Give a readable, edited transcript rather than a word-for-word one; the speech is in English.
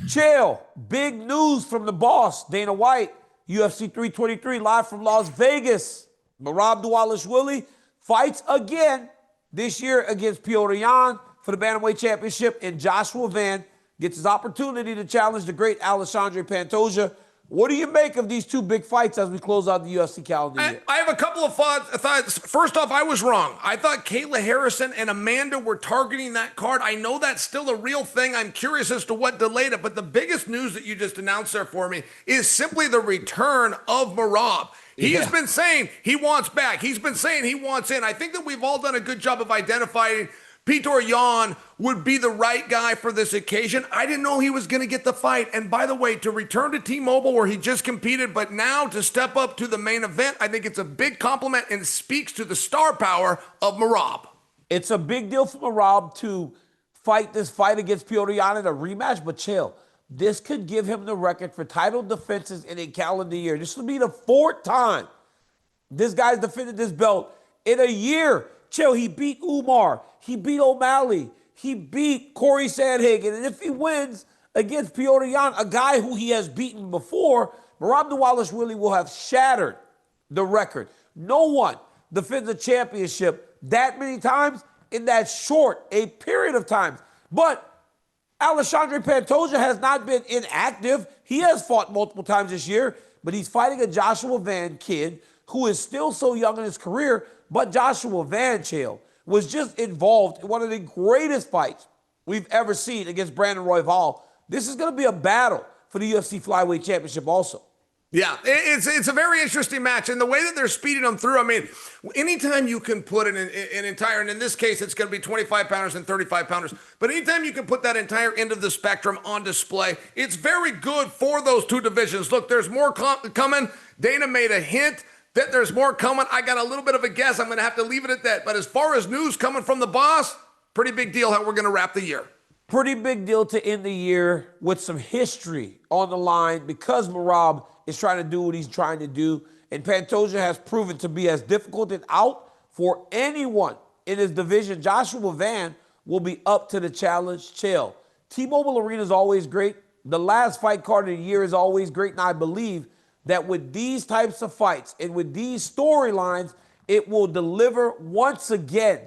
Chael, big news from the boss, Dana White, UFC 323, live from Las Vegas. Merab Dvalishvili fights again this year against Petr Yan for the Bantamweight Championship, and Joshua Van gets his opportunity to challenge the great Alexandre Pantoja. What do you make of these two big fights as we close out the UFC calendar year? I have a couple of thoughts. First off, I was wrong. I thought Kayla Harrison and Amanda were targeting that card. I know that's still a real thing. I'm curious as to what delayed it. But the biggest news that you just announced there for me is simply the return of Merab. He's been saying he wants back. He's been saying he wants in. I think that we've all done a good job of identifying Petr Yan would be the right guy for this occasion. I didn't know he was going to get the fight. And by the way, to return to T-Mobile where he just competed, but now to step up to the main event, I think it's a big compliment and speaks to the star power of Merab. It's a big deal for Merab to fight this fight against Petr Yan in a rematch, but chill. This could give him the record for title defenses in a calendar year. This will be the 4th time this guy's defended this belt in a year. Chill, he beat Umar, he beat O'Malley, he beat Corey Sandhagen, and if he wins against Petr Yan, a guy who he has beaten before, Merab Dvalishvili will have shattered the record. No one defends a championship that many times in that short a period of times. But Alexandre Pantoja has not been inactive. He has fought multiple times this year, but he's fighting a Joshua Van kid who is still so young in his career. But Joshua Van, Chael, was just involved in one of the greatest fights we've ever seen against Brandon Royval. This is going to be a battle for the UFC Flyweight Championship also. Yeah, it's a very interesting match. And the way that they're speeding them through, I mean, anytime you can put an entire, and in this case, it's going to be 25-pounders and 35-pounders, but anytime you can put that entire end of the spectrum on display, it's very good for those two divisions. Look, there's more coming. Dana made a hint that there's more coming. I got a little bit of a guess. I'm going to have to leave it at that. But as far as news coming from the boss, pretty big deal how we're going to wrap the year. Pretty big deal to end the year with some history on the line because Merab is trying to do what he's trying to do. And Pantoja has proven to be as difficult and out for anyone in his division. Joshua Van will be up to the challenge. Chael, T-Mobile Arena is always great. The last fight card of the year is always great. And I believe that with these types of fights and with these storylines, it will deliver once again